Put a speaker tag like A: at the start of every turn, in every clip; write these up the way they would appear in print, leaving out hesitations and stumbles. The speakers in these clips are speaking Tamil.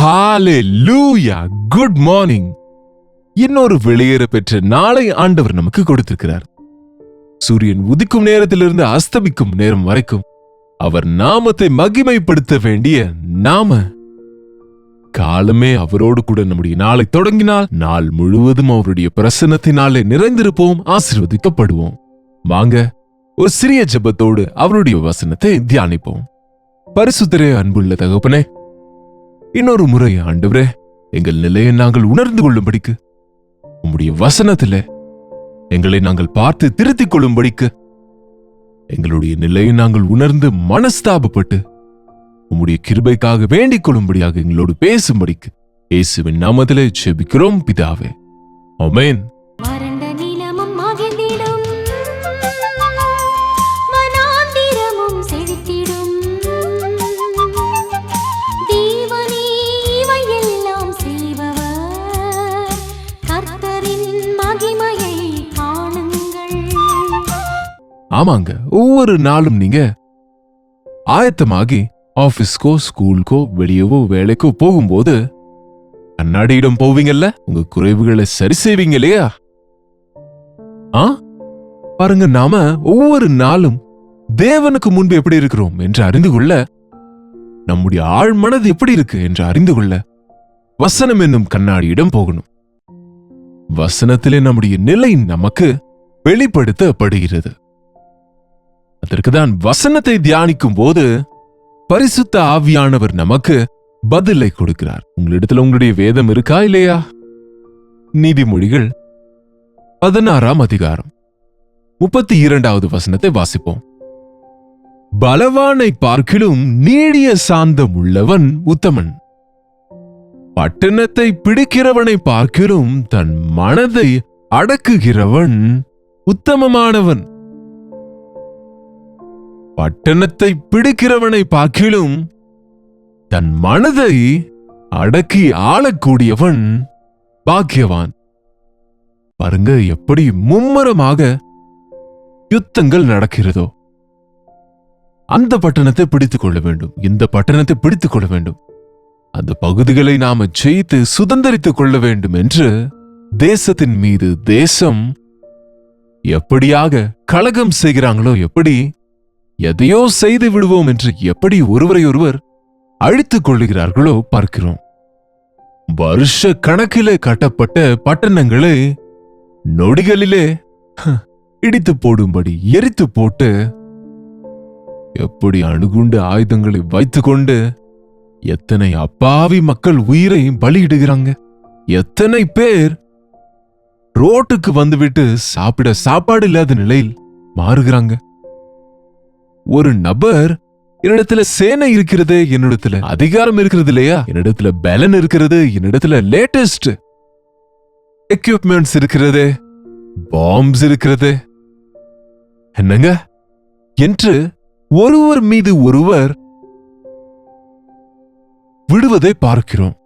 A: ஹalleluya, குட் மார்னிங். இன்னொரு வெளியேற பெற்ற நாளை ஆண்டவர் நமக்கு கொடுத்திருக்கிறார். சூரியன் உதிக்கும் நேரத்திலிருந்து அஸ்தமிக்கும் நேரம் வரைக்கும் அவர் நாமத்தை மகிமைப்படுத்த வேண்டிய நாம காலமே அவரோடு கூட நம்முடைய நாளை தொடங்கினால் நாள் முழுவதும் அவருடைய பிரசன்னத்தினாலே நிறைந்திருப்போம், ஆசீர்வதிக்கப்படுவோம். வாங்க ஒரு சிறிய ஜெபத்தோடு அவருடைய வசனத்தை தியானிப்போம். பரிசுத்தரே, அன்புள்ள தகப்பனே, இன்னொரு முறை ஆண்டவரே, எங்கள் நிலையை நாங்கள் உணர்ந்து கொள்ளும்படிக்கு உம்முடைய வசனத்தில எங்களை நாங்கள் பார்த்து திருத்திக் கொள்ளும்படிக்கு எங்களுடைய நிலையை நாங்கள் உணர்ந்து மனஸ்தாபப்பட்டு உம்முடைய கிருபைக்காக வேண்டிக் கொள்ளும்படியாக எங்களோடு பேசும்படிக்கு இயேசுவின் நாமத்திலே ஜெபிக்கிறோம் பிதாவே, ஆமென். ஆமாங்க, ஒவ்வொரு நாளும் நீங்க ஆயத்தமாகி ஆபீஸ்க்கோ ஸ்கூலுக்கோ வெளியவோ வேலைக்கோ போகும்போது கண்ணாடியிடம் போவீங்கல்ல, உங்க குறைவுகளை சரி செய்வீங்க இல்லையா? பாருங்க, நாம ஒவ்வொரு நாளும் தேவனுக்கு முன்பு எப்படி இருக்கிறோம் என்று அறிந்து கொள்ள, நம்முடைய ஆழ் மனது எப்படி இருக்கு என்று அறிந்து கொள்ள வசனம் என்னும் கண்ணாடியிடம் போகணும். வசனத்திலே நம்முடைய நிலை நமக்கு வெளிப்படுத்தப்படுகிறது. அதற்குதான் வசனத்தை தியானிக்கும் போது பரிசுத்த ஆவியானவர் நமக்கு பதிலை கொடுக்கிறார். உங்களிடத்துல உங்களுடைய வேதம் இருக்கா இல்லையா? நீதிமொழிகள் 16ஆம் அதிகாரம் 32வது வசனத்தை வாசிப்போம். பலவானை பார்க்கிலும் நீடிய சாந்தம் உள்ளவன் உத்தமன், பட்டணத்தை பிடிக்கிறவனை பார்க்கிலும் தன் மனதை அடக்குகிறவன் உத்தமமானவன். பட்டணத்தை பிடிக்கிறவனை பார்க்கிலும் தன் மனதை அடக்கி ஆளக்கூடியவன் பாக்கியவான். பாருங்க, எப்படி மும்மரமாக யுத்தங்கள் நடக்கிறதோ. அந்த பட்டணத்தை பிடித்துக் கொள்ள வேண்டும், இந்த பட்டணத்தை பிடித்துக் கொள்ள வேண்டும், அந்த பகுதிகளை நாம ஜெயித்து சுதந்திரித்துக் கொள்ள வேண்டும் என்று தேசத்தின் மீது தேசம் எப்படியாக கலகம் செய்கிறாங்களோ, எப்படி எதையோ செய்து விடுவோம் என்று எப்படி ஒருவரை ஒருவர் அழித்துக் கொள்ளுகிறார்களோ பார்க்கிறோம். வருஷ கணக்கிலே கட்டப்பட்ட பட்டணங்களை நொடிகளிலே இடித்து போடும்படி எரித்து போட்டு, எப்படி அணுகுண்டு ஆயுதங்களை வைத்துக்கொண்டு எத்தனை அப்பாவி மக்கள் உயிரை பலியிடுகிறாங்க. எத்தனை பேர் ரோட்டுக்கு வந்துவிட்டு சாப்பிட சாப்பாடு இல்லாத நிலையில் மாறுகிறாங்க. ஒரு நபர், என்னிடத்துல சேனை இருக்கிறது, என்னிடத்துல அதிகாரம் இருக்கிறது இல்லையா, என்னிடத்துல பலன் இருக்கிறது, என்னிடத்துல லேட்டஸ்ட் எக்யூப்மெண்ட்ஸ் இருக்கிறது, பாம்ஸ் இருக்கிறது, என்னங்க என்று ஒருவர் மீது ஒருவர் விடுவதை பார்க்கிறோம்.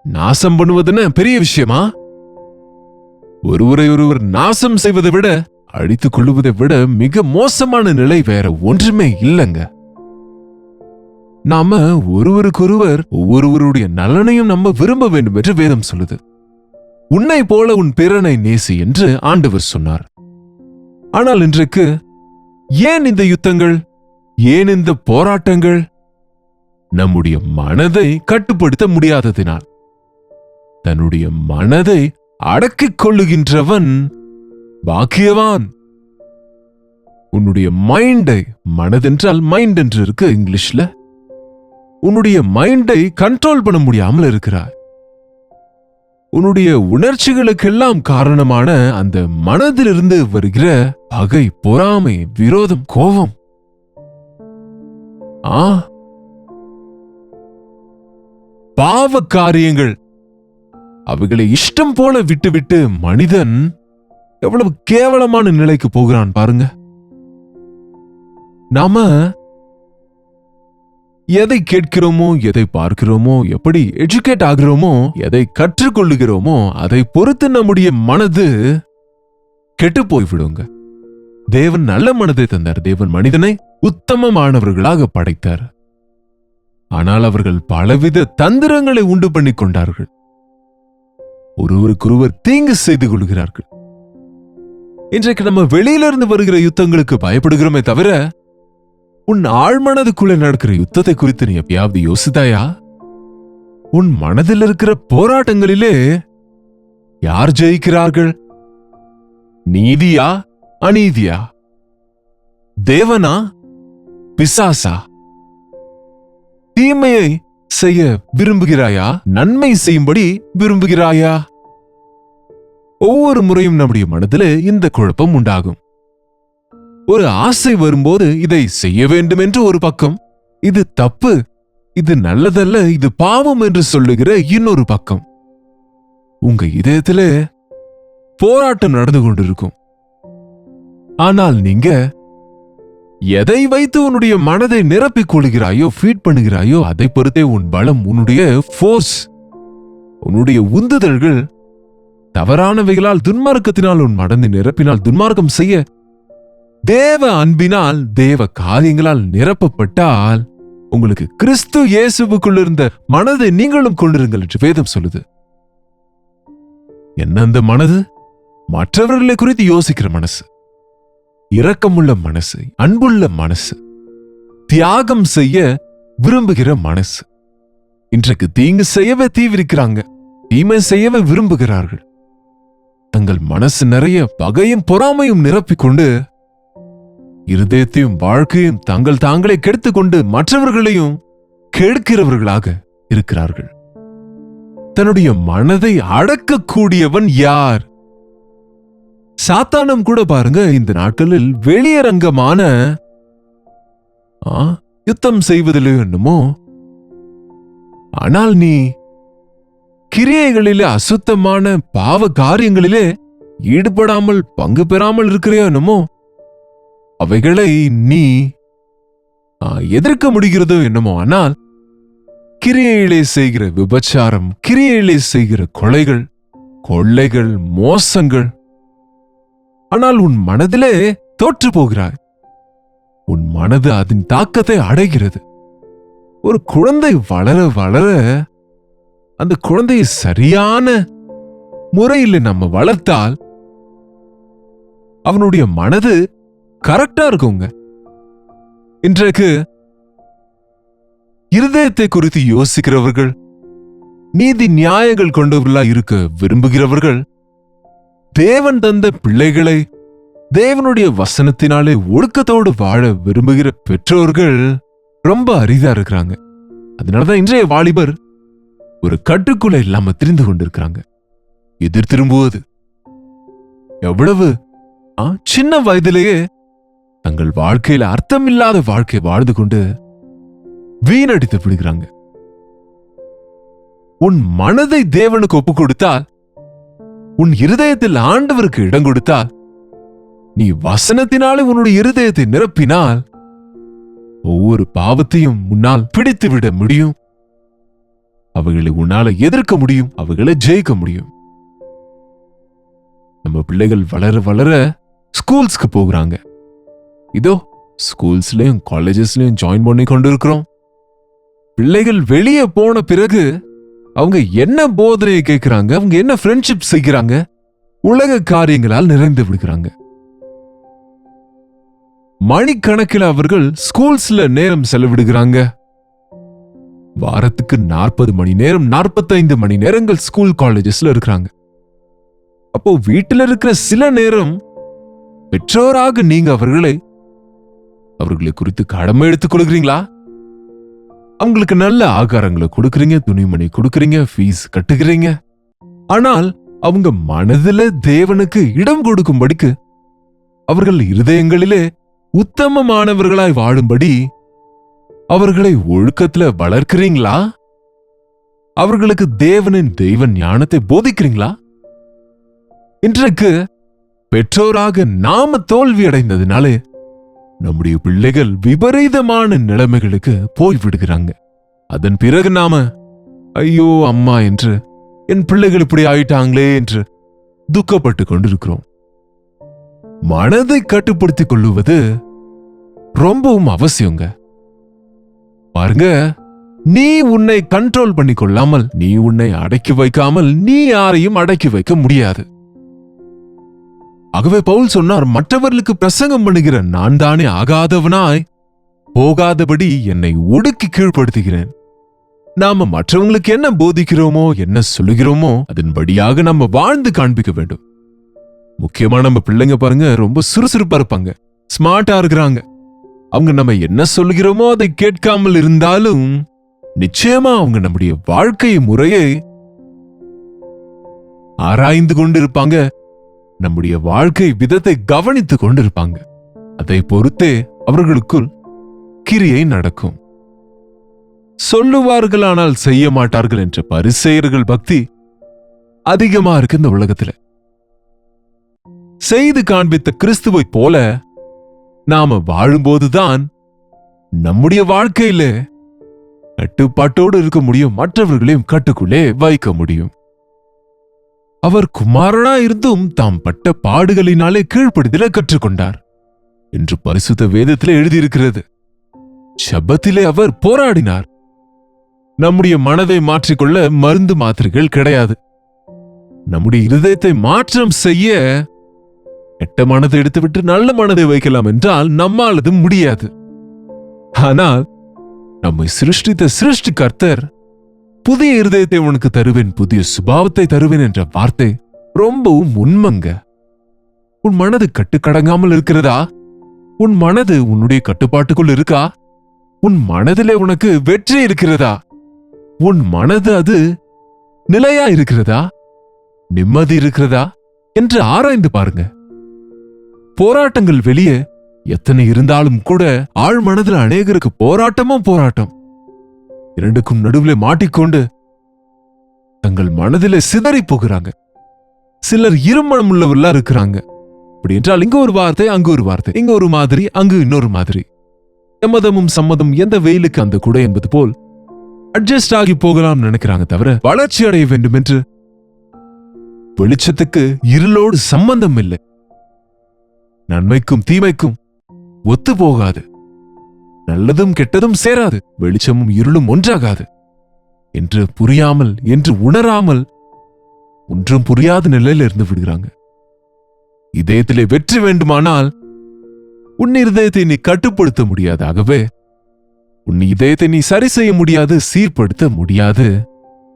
A: நாசம் பண்ணுவதுன்னு பெரிய விஷயமா? ஒருவரை ஒருவர் நாசம் செய்வதை விட, அழித்துக் கொள்ளுவதை விட மிக மோசமான நிலை வேற ஒன்றுமே இல்லைங்க. நாம ஒருவருக்கொருவர் ஒவ்வொருவருடைய நலனையும் நம்ம விரும்ப வேண்டும் என்று வேதம் சொல்லுது. உன்னை போல உன் பிறனை நேசி என்று ஆண்டவர் சொன்னார். ஆனால் இன்றைக்கு ஏன் இந்த யுத்தங்கள், ஏன் இந்த போராட்டங்கள்? நம்முடைய மனதை கட்டுப்படுத்த முடியாததினால். தன்னுடைய மனதை அடக்கிக் கொள்ளுகின்றவன் பாக்கியவான். உன்னுடைய மைண்டை, மனதென்றால் மைண்ட் என்று இருக்கு இங்கிலீஷ்ல, உன்னுடைய மைண்டை கண்ட்ரோல் பண்ண முடியாமல் இருக்கிறாய். உன்னுடைய உணர்ச்சிகளுக்கெல்லாம் காரணமான அந்த மனதிலிருந்து வருகிற பகை, பொறாமை, விரோதம், கோபம், பாவ காரியங்கள், அவைகளை இஷ்டம் போல விட்டுவிட்டு மனிதன் எவ்வளவு கேவலமான நிலைக்கு போகிறான் பாருங்க. நாம எதை கேட்கிறோமோ, எதை பார்க்கிறோமோ, எப்படி எஜுகேட் ஆகிறோமோ, எதை கற்றுக்கொள்ளுகிறோமோ, அதை பொறுத்து நம்முடைய மனது கெட்டு போய்விடுங்க. தேவன் நல்ல மனதை தந்தார். தேவன் மனிதனை உத்தமமானவர்களாக படைத்தார். ஆனால் அவர்கள் பலவித தந்திரங்களை உண்டு பண்ணி கொண்டார்கள். ஒருவருக்கொருவர் தீங்கு செய்து கொள்கிறார்கள். இன்றைக்கு நம்ம வெளியிலிருந்து வருகிற யுத்தங்களுக்கு பயப்படுகிறோமே தவிர, உன் ஆழ்மனதுக்குள்ள நடக்கிற யுத்தத்தை குறித்து நீ எப்பயாவது யோசித்தாயா? உன் மனதில் இருக்கிற போராட்டங்களிலே யார் ஜெயிக்கிறார்கள்? நீதியா அநீதியா? தேவனா பிசாசா? தீமையை செய்ய விரும்புகிறாயா? நன்மை செய்யும்படி விரும்புகிறாயா? ஒவ்வொரு முறையும் நம்முடைய மனதிலே இந்த குழப்பம் உண்டாகும். ஒரு ஆசை வரும்போது இதை செய்ய வேண்டும் என்று ஒரு பக்கம், இது தப்பு, இது நல்லதல்ல, இது பாவம் என்று சொல்லுகிற இன்னொரு பக்கம். உங்க இதயத்திலே போராட்டம் நடந்து கொண்டிருக்கும். ஆனால் நீங்க எதை வைத்து உன்னுடைய மனதை நிரப்பிக் கொள்கிறாயோ, ஃபீட் பண்ணுகிறாயோ, அதை பொறுத்தே உன் பலம், உன்னுடைய ஃபோர்ஸ், உன்னுடைய உந்துதல்கள் தவறானவைகளால், துன்மார்க்கத்தினால் உன் மனதை நிரப்பினால், துன்மார்க்கம் செய்ய தேவ அன்பினால், தேவ காரியங்களால் நிரப்பப்பட்டால், உங்களுக்கு கிறிஸ்து இயேசுவுக்குள் இருந்த மனதை நீங்களும் கொண்டிருங்கள் என்று வேதம் சொல்லுது. என்ன அந்த மனது? மற்றவர்களை குறித்து யோசிக்கிற மனசு, இரக்கமுள்ள மனசு, அன்புள்ள மனசு, தியாகம் செய்ய விரும்புகிற மனசு. இன்றைக்கு தீங்கு செய்யவே தீவிரிக்கிறாங்க, தீமை செய்யவே விரும்புகிறார்கள். தங்கள் மனசு நிறைய பகையும் பொறாமையும் நிரப்பிக்கொண்டு இருதயத்தையும் வாழ்க்கையும் தங்கள் தாங்களே கெடுத்துக்கொண்டு மற்றவர்களையும் கெடுக்கிறவர்களாக இருக்கிறார்கள். தன்னுடைய மனதை அடக்கக்கூடியவன் யார்? சாத்தானும் கூட பாருங்க, இந்த நாட்களில் வெளியரங்கமான யுத்தம் செய்வதிலே என்னமோ, ஆனால் நீ கிரியைகளிலே, அசுத்தமான பாவ காரியங்களிலே ஈடுபடாமல் பங்கு பெறாமல் இருக்கிறையோ என்னமோ, அவைகளை நீ எதிர்க்க முடிகிறதோ என்னமோ. ஆனால் கிரியையிலே செய்கிற விபச்சாரம், கிரியையிலே செய்கிற கொலைகள், கொள்ளைகள், மோசங்கள், ஆனால் உன் மனதிலே தோற்று போகிறாய். உன் மனது அதன் தாக்கத்தை அடைகிறது. ஒரு குழந்தை வளர வளர அந்த குழந்தையை சரியான முறையில் நம்ம வளர்த்தால் அவனுடைய மனது கரெக்டா இருக்குங்க. இன்றைக்கு இருதயத்தை குறித்து யோசிக்கிறவர்கள், நீதி நியாயங்கள் கொண்டவர்களா இருக்க விரும்புகிறவர்கள், தேவன் தந்த பிள்ளைகளை தேவனுடைய வசனத்தினாலே ஒழுக்கத்தோடு வாழ விரும்புகிற பெற்றோர்கள் ரொம்ப அரிதா இருக்கிறாங்க. அதனாலதான் இன்றைய வாலிபர் ஒரு கட்டுக்குள்ள இல்லாம திரிந்து கொண்டிருக்கிறாங்க. எதிர் திரும்புவது எவ்வளவு சின்ன வயதிலேயே தங்கள் வாழ்க்கையில அர்த்தமில்லாத வாழ்க்கை வாழ்ந்து கொண்டு வீணடித்து விடுகிறாங்க. உன் மனதை தேவனுக்கு ஒப்பு கொடுத்தால், உன் இருதயத்தில் ஆண்டவருக்கு இடம் கொடுத்தால், நீ வசனத்தினாலே உன்னுடைய இருதயத்தை நிரப்பினால், ஒவ்வொரு பாவத்தையும் உன்னால் பிடித்து விட முடியும். அவைகளை உன்னால எதிர்க்க முடியும், அவைகளை ஜெயிக்க முடியும். நம்ம பிள்ளைகள் வளர வளர ஸ்கூல்ஸ்க்கு போகிறாங்க. இதோ ஸ்கூல்ஸ்லயும் காலேஜஸ்லயும் ஜாயின் பண்ணி கொண்டு இருக்கிறோம். பிள்ளைகள் வெளியே போன பிறகு அவங்க என்ன போதனையை கேட்கிறாங்க, அவங்க என்ன ஃப்ரெண்ட்ஷிப் செய்கிறாங்க, உலக காரியங்களால் நிறைந்து விடுகிறாங்க. மணிக்கணக்கில் அவர்கள் ஸ்கூல்ஸ்ல நேரம் செலவிடுகிறாங்க. வாரத்துக்கு 40 மணி நேரம், 45 மணி நேரங்கள் ஸ்கூல் காலேஜஸ்ல இருக்கிறாங்க. அப்போ வீட்டில் இருக்கிற சில நேரம் பெற்றோராக நீங்க அவர்களை குறித்து கடமை எடுத்துக் கொள்கிறீங்களா? அவங்களுக்கு நல்ல ஆகாரங்களை கொடுக்கறீங்க, துணிமணி கொடுக்கறீங்க, ஃபீஸ் கட்டுகிறீங்க. ஆனால் அவங்க மனதில தேவனுக்கு இடம் கொடுக்கும்படிக்கு, அவர்கள் இருதயங்களிலே உத்தமமானவர்களாய் வாழும்படி அவர்களை ஒழுக்கத்துல வளர்க்கிறீங்களா? அவர்களுக்கு தேவனின் தெய்வ ஞானத்தை போதிக்கிறீங்களா? இன்றைக்கு பெற்றோராக நாம தோல்வி அடைந்ததுனாலே நம்முடைய பிள்ளைகள் விபரீதமான நிலைமைகளுக்கு போய்விடுகிறாங்க. அதன் பிறகு நாம ஐயோ அம்மா என்று, என் பிள்ளைகள் இப்படி ஆயிட்டாங்களே என்று துக்கப்பட்டு கொண்டிருக்கிறோம். மனதை கட்டுப்படுத்திக் கொள்ளுவது ரொம்பவும் அவசியங்க. பாருங்க, நீ உன்னை கண்ட்ரோல் பண்ணி கொள்ளாமல், நீ உன்னை அடக்கி வைக்காமல் நீ யாரையும் அடக்கி வைக்க முடியாது. ஆகவே பவுல் சொன்னார், மற்றவர்களுக்கு பிரசங்கம் பண்ணுகிற நான் தானே ஆகாதவனாய் போகாதபடி என்னை ஒடுக்கி கீழ்ப்படுத்துகிறேன். நாம மற்றவங்களுக்கு என்ன போதிக்கிறோமோ, என்ன சொல்லுகிறோமோ அதன்படியாக நம்ம வாழ்ந்து காண்பிக்க வேண்டும். முக்கியமா நம்ம பிள்ளைங்க பாருங்க, ரொம்ப சுறுசுறுப்பா இருப்பாங்க, ஸ்மார்ட்டா இருக்கிறாங்க. அவங்க நம்ம என்ன சொல்லுகிறோமோ அதை கேட்காமல் இருந்தாலும் நிச்சயமா அவங்க நம்முடைய வாழ்க்கை முறையை ஆராய்ந்து கொண்டிருப்பாங்க, நம்முடைய வாழ்க்கை விதத்தை கவனித்துக் கொண்டிருப்பாங்க. அதை பொறுத்தே அவர்களுக்குள் கிரியை நடக்கும். சொல்லுவார்கள் செய்ய மாட்டார்கள் என்ற பரிசேயர்கள் பக்தி அதிகமா இருக்கு இந்த உலகத்துல. செய்து காண்பித்த கிறிஸ்துவை போல நாம வாழும்போதுதான் நம்முடைய வாழ்க்கையில கட்டுப்பாட்டோடு இருக்க முடியும், மற்றவர்களையும் கட்டுக்குள்ளே வைக்க முடியும். அவர் குமாரனா இருந்தும் தாம் பட்ட பாடுகளினாலே கீழ்ப்படுதலை கற்றுக்கொண்டார் என்று பரிசுத்த வேதத்திலே எழுதியிருக்கிறது. சபத்திலே அவர் போராடினார். நம்முடைய மனதை மாற்றிக்கொள்ள மருந்து மாத்திரைகள் கிடையாது. நம்முடைய இருதயத்தை மாற்றம் செய்ய கெட்ட மனதை எடுத்துவிட்டு நல்ல மனதை வைக்கலாம் என்றால் நம்மால் அது முடியாது. ஆனால் நம்மை சிருஷ்டித்த சிருஷ்டிகர்த்தர் புதிய இருதயத்தை உனக்கு தருவேன், புதிய சுபாவத்தை தருவேன் என்ற வார்த்தை ரொம்பவும் உண்மைங்க. உன் மனது கட்டுக்கடங்காமல் இருக்கிறதா? உன் மனது உன்னுடைய கட்டுப்பாட்டுக்குள் இருக்கா? உன் மனதிலே உனக்கு வெற்றி இருக்கிறதா? உன் மனது அது நிலையா இருக்கிறதா? நிம்மதி இருக்கிறதா என்று ஆராய்ந்து பாருங்க. போராட்டங்கள் வெளியே எத்தனை இருந்தாலும் கூட ஆழ் மனதில் அநேகருக்கு போராட்டமும் போராட்டம். இரண்டுக்கும் நடுவில் மாட்டிக்கொண்டு தங்கள் மனதிலே சிதறி போகிறாங்க. சிலர் இருமனம் உள்ளவர்களா இருக்கிறாங்க. அப்படி என்றால் இங்க ஒரு வார்த்தை, அங்கு ஒரு வார்த்தை, இங்க ஒரு மாதிரி, அங்கு இன்னொரு மாதிரி. எம்மதமும் சம்மதம் எந்த வெயிலுக்கு அந்த குடை என்பது போல் அட்ஜஸ்ட் ஆகி போகலாம் நினைக்கிறாங்க, தவிர வளர்ச்சி அடைய வேண்டும் என்று. வெளிச்சத்துக்கு இருளோடு சம்பந்தம் இல்லை, நன்மைக்கும் தீமைக்கும் ஒத்து போகாது, நல்லதும் கெட்டதும் சேராது, வெளிச்சமும் இருளும் ஒன்றாகாது என்று புரியாமல், என்று உணராமல் ஒன்றும் புரியாத நிலையில் இருந்து விடுகிறாங்க. இதயத்திலே வெற்றி வேண்டுமானால் உன் இதயத்தை நீ கட்டுப்படுத்த முடியாது. ஆகவே உன் இதயத்தை நீ சரி செய்ய முடியாது, சீர்படுத்த முடியாது.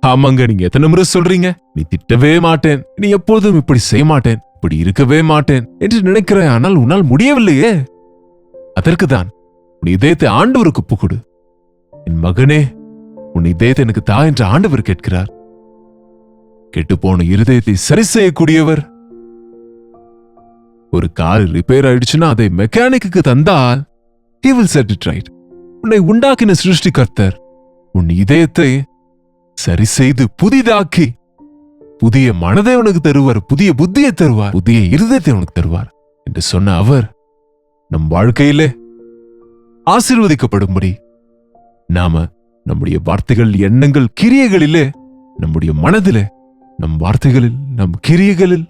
A: ஆமாங்க, நீங்க எத்தனை முறை சொல்றீங்க, நீ திட்டவே மாட்டேன், நீ எப்போதும் இப்படி செய்ய மாட்டேன், இப்படி இருக்கவே மாட்டேன் என்று நினைக்கிறாய். ஆனால் உன்னால் முடியவில்லையே. அதற்குதான் உன் இதயத்தை ஆண்டவருக்கு ஒப்புக்கொடு. என் மகனே, உன் இதயத்தை எனக்கு தா என்று ஆண்டவர் கேட்கிறார். கெட்டுப்போன இருதயத்தை சரி செய்யக்கூடியவர். ஒரு கார் ரிப்பேர் ஆயிடுச்சுன்னா அதை மெக்கானிக்கு தந்தால் he will set it right. உன்னை உண்டாக்கின சிருஷ்டிகர்த்தர் உன் இதயத்தை சரி செய்து புதிதாக்கி புதிய மனதை உனக்கு தருவார், புதிய புத்தியை தருவார், புதிய இருதயத்தை உனக்கு தருவார் என்று சொன்ன அவர் நம் வாழ்க்கையிலே ஆசீர்வதிக்கப்படும்படி நாம நம்முடைய வார்த்தைகள், எண்ணங்கள், கிரியைகளிலே, நம்முடைய மனதிலே, நம் வார்த்தைகளில், நம் கிரியைகளில்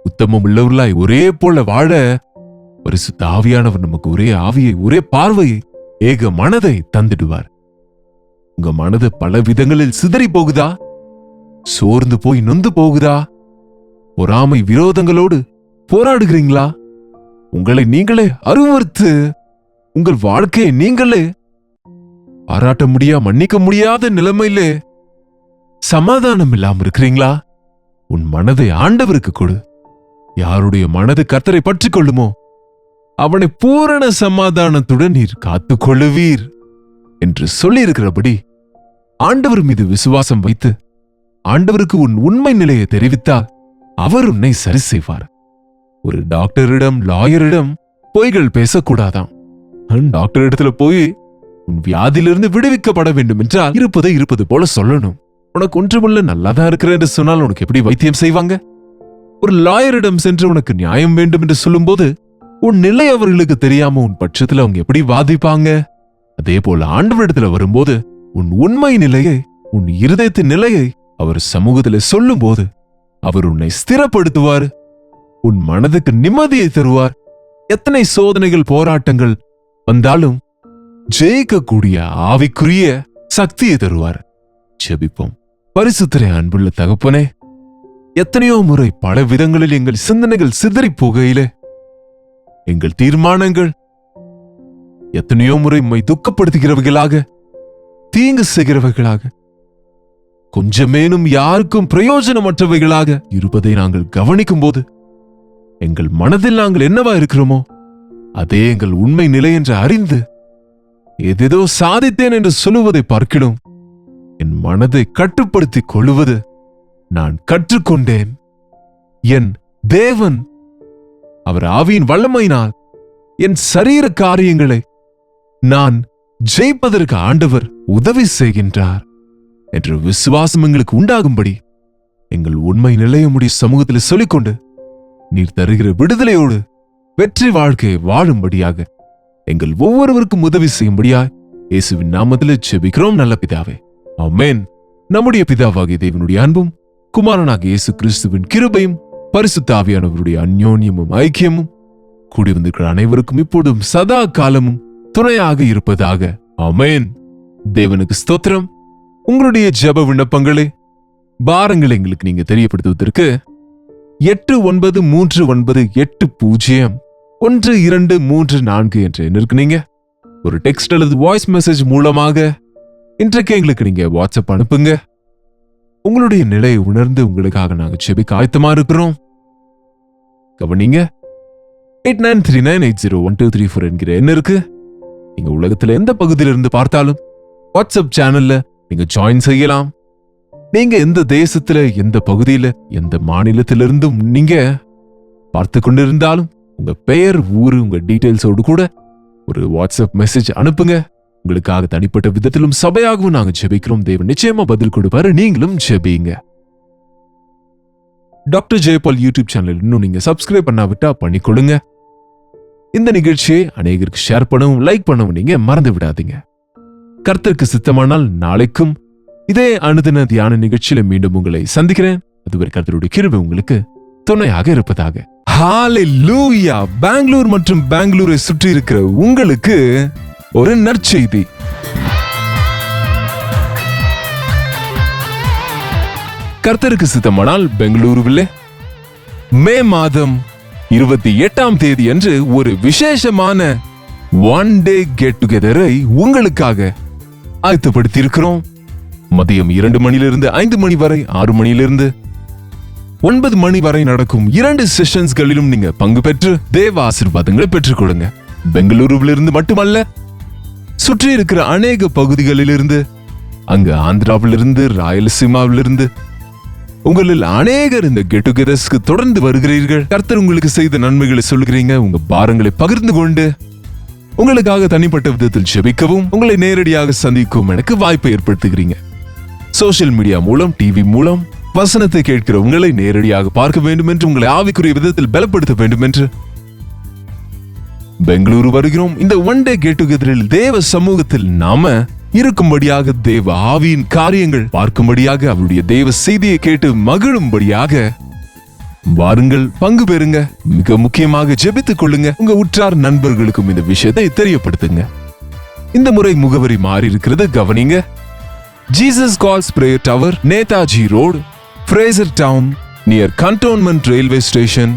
A: உத்தமம் உள்ளவர்களாய் ஒரே போல வாழ பரிசுத்த ஆவியானவர் நமக்கு ஒரே ஆவியை, ஒரே பார்வையை, ஏக மனதை தந்திடுவார். உங்க மனது பல விதங்களில் சிதறி போகுதா? சோர்ந்து போய் நொந்து போகுதா? பொறாமை விரோதங்களோடு போராடுகிறீங்களா? உங்களை நீங்களே அருவருத்து உங்கள் வாழ்க்கையை நீங்களே பாராட்ட மன்னிக்க முடியாத நிலைமையிலே சமாதானம் இல்லாம இருக்கிறீங்களா? உன் மனதை ஆண்டவருக்கு கொடு. யாருடைய மனது கர்த்தரை பற்றிக் கொள்ளுமோ அவனை பூரண சமாதானத்துடன் நீர் காத்துக் கொள்ளுவீர் என்று சொல்லியிருக்கிறபடி ஆண்டவர் மீது விசுவாசம் வைத்து ஆண்டவருக்கு உன் உண்மை நிலையை தெரிவித்தால் அவர் உன்னை சரி செய்வார். ஒரு டாக்டரிடம், லாயரிடம் பொய்கள் பேசக்கூடாதாம். டாக்டர் இடத்துல போய் உன் வியாதியிலிருந்து விடுவிக்கப்பட வேண்டும் என்றால் இருப்பதை இருப்பது போல சொல்லணும். உனக்கு ஒன்றுமில்ல, நல்லாதான் இருக்கிற என்று சொன்னால் உனக்கு எப்படி வைத்தியம் செய்வாங்க? ஒரு லாயரிடம் சென்று உனக்கு நியாயம் வேண்டும் என்று சொல்லும் போது உன் நிலை அவர்களுக்கு தெரியாம உன் பட்சத்துல அவங்க எப்படி வாதிப்பாங்க? அதே போல ஆண்டவரிடத்துல வரும்போது உன் உண்மை நிலையை, உன் இருதயத்தின் நிலையை அவர் சமூகத்துல சொல்லும் போது அவர் உன்னை ஸ்திரப்படுத்துவார், உன் மனதுக்கு நிம்மதியை தருவார். எத்தனை சோதனைகள், போராட்டங்கள் வந்தாலும் ஜெயிக்கக்கூடிய ஆவிக்குரிய சக்தியை தருவார். ஜெபிப்போம். பரிசுத்தரே, அன்புள்ள தகப்பனே, எத்தனையோ முறை பல விதங்களில் எங்கள் சிந்தனைகள் சிதறி போகையிலே எங்கள் தீர்மானங்கள் எத்தனையோ முறை உம்மை துக்கப்படுத்துகிறவர்களாக, தீங்கு செய்கிறவர்களாக, கொஞ்சமேனும் யாருக்கும் பிரயோஜனமற்றவைகளாக இருப்பதை நாங்கள் கவனிக்கும் போது எங்கள் மனதில் நாங்கள் என்னவா இருக்கிறோமோ அதே எங்கள் உண்மை நிலை என்று அறிந்து ஏதேதோ சாதித்தேன் என்று சொல்லுவதை பார்க்கிறோம். என் மனதை கட்டுப்படுத்திக் கொள்ளுவது நான் கற்றுக்கொண்டேன். என் தேவன் அவர் ஆவியின் வல்லமையினால் என் சரீர காரியங்களை நான் ஜெயிப்பதற்கு ஆண்டவர் உதவி செய்கின்றார் என்ற விசுவாசம் எங்களுக்கு உண்டாகும்படி எங்கள் உண்மை நிலையமுடைய சமூகத்தில் சொல்லிக்கொண்டு நீர் தருகிற விடுதலையோடு வெற்றி வாழ்க்கையை வாழும்படியாக எங்கள் ஒவ்வொருவருக்கும் உதவி செய்யும்படியாய் இயேசுவின் நாமத்தில் ஜெபிக்கிறோம் நல்ல பிதாவே, ஆமென். நம்முடைய பிதாவாகிய தேவனுடைய அன்பும் குமாரனாகிய இயேசு கிறிஸ்துவின் கிருபையும் பரிசுத்த ஆவியானவருடைய அந்யோன்யமும் ஐக்கியமும் கூடி வந்திருக்கிற அனைவருக்கும் இப்போதும் சதா காலமும் துணையாக இருப்பதாக, ஆமென். தேவனுக்கு ஸ்தோத்திரம். உங்களுடைய ஜெப விண்ணப்பங்களே, பாரங்களை எங்களுக்கு நீங்க தெரியப்படுத்துவதற்கு 8939801234 என்ற எண்ணிற்கு நீங்க ஒரு டெக்ஸ்ட் அல்லது வாய்ஸ் மெசேஜ் மூலமாக இன்றைக்கு எங்களுக்கு நீங்க வாட்ஸ்அப் அனுப்புங்க. உங்களுடைய நிலையை உணர்ந்து உங்களுக்காக நாங்க ஜெபிக்க ஆயத்தமா இருக்கிறோம். கவனிங்க, 8939801234 என்கிற எண் இருக்கு. நீங்க உலகத்துல எந்த பகுதியிலிருந்து பார்த்தாலும் வாட்ஸ்அப் சேனல்ல நீங்க ஜாயின் செய்யலாம். நீங்க எந்த தேசத்துல, எந்த பகுதியில, எந்த மாநிலத்திலிருந்தும் நீங்க பார்த்து கொண்டிருந்தாலும் உங்க பெயர், ஊரு, உங்க டீடைல்ஸோடு கூட ஒரு வாட்ஸ்அப் மெசேஜ் அனுப்புங்க. உங்களுக்காக தனிப்பட்ட விதத்திலும் சபையாகவும் நாங்க ஜெபிக்கிறோம். தேவன் நிச்சயமா பதில் கொடுப்பாரு. நீங்களும் ஜெபிங்க. டாக்டர் ஜெயபால் யூடியூப் சேனல் இன்னும் நீங்க சப்ஸ்கிரைப் பண்ணாவிட்டா பண்ணிக்கொடுங்க. இந்த நிகழ்ச்சியை அநேகருக்கு ஷேர் பண்ணவும் லைக் பண்ணவும் நீங்க மறந்து விடாதீங்க. கர்த்தருக்கு சித்தமானால் நாளைக்கும் இதே அனுதின தியான நிகழ்ச்சியில மீண்டும் உங்களை சந்திக்கிறேன். அதுவரை கர்த்தருடைய கிருபை உங்களுக்கு துணையாக இருப்பதாக. ஹalleluya. பெங்களூர் மற்றும் பெங்களூரை சுற்றி இருக்கிற உங்களுக்கு ஒரு நற்செய்தி. கர்த்தருக்கு சித்தமானால் பெங்களூருவில் மே மாதம் 28ஆம் தேதி அன்று ஒரு விசேஷமான ஒன் டே கெட் டுகெதரை உங்களுக்காக ஆயத்தப்படுத்தி இருக்கிறோம். மதியம் 2 மணியிலிருந்து 5 மணி வரை, 6 மணியிலிருந்து 9 மணி வரை நடக்கும் 2 செஷன்ஸ்களிலும் நீங்க பங்கு பெற்று தேவ ஆசீர்வாதங்களை பெற்றுக் கொடுங்க. பெங்களூருவிலிருந்து மட்டுமல்ல, சுற்றி இருக்கிற அநேக பகுதிகளிலிருந்து, அங்கு ஆந்திராவிலிருந்து, ராயலசீமாவிலிருந்து உங்களில் அநேகர் இந்த கெட் டுகெதர்ஸ்க்கு தொடர்ந்து வருகிறீர்கள். கர்த்தர் உங்களுக்கு செய்த நன்மைகளை சொல்கிறீங்க. உங்க பாரங்களை பகிர்ந்து கொண்டு உங்களுக்காக தனிப்பட்ட விதத்தில் ஜெபிக்கவும் உங்களை நேரடியாக சந்திக்கவும் எனக்கு வாய்ப்பை ஏற்படுத்துகிறீங்க. சோசியல் மீடியா மூலம், டிவி மூலம் வசனத்தை கேட்கிற உங்களை நேரடியாக பார்க்க வேண்டும் என்று, உங்களை ஆவிக்குரிய விதத்தில் பலப்படுத்த வேண்டும் என்று பெங்களூரு வருகிறோம். இந்த ஒன் டே கெட் டுகெதரில் தேவ சமூகத்தில் நாம இருக்கும்படியாக, தேவ ஆவியின் காரியங்கள் பார்க்கும்படியாக, அவருடைய தேவ செய்தியை கேட்டு மகிழும்படியாக வாருங்கள், பங்கு பெறுங்க. மிக முக்கியமாக ஜெபித்துக் கொள்ளுங்க. உங்க உற்றார் நண்பர்களுக்கும் இந்த விஷயத்தை தெரியப்படுத்துங்க. இந்த முறை முகவரி மாறி இருக்கிறது, கவனிங்க. Jesus calls prayer tower, Netaji road, Fraser town, near cantonment railway station,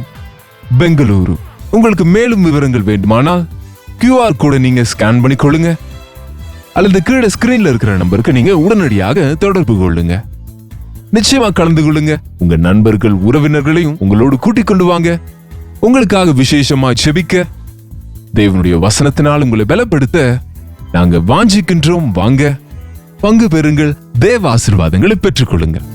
A: Bengaluru. உங்களுக்கு மேலும் விவரங்கள் வேண்டுமானால் QR கோடை நீங்க ஸ்கேன் பண்ணி கொள்ளுங்க, அல்லது கீழே ஸ்கிரீன்ல இருக்கிற நம்பருக்கு நீங்க உடனடியாக தொடர்பு கொள்ளுங்க. நிச்சயமா கலந்து கொள்ளுங்க. உங்க நண்பர்கள், உறவினர்களையும் உங்களோடு கூட்டிக் கொண்டு வாங்க. உங்களுக்காக விசேஷமா ஜெபிக்க, தேவனுடைய வசனத்தினால் உங்களை பலப்படுத்த நாங்க வாஞ்சிக்கின்றோம். வாங்க, பங்கு பெறுங்கள், தேவ ஆசீர்வாதங்களை பெற்றுக் கொள்ளுங்கள்.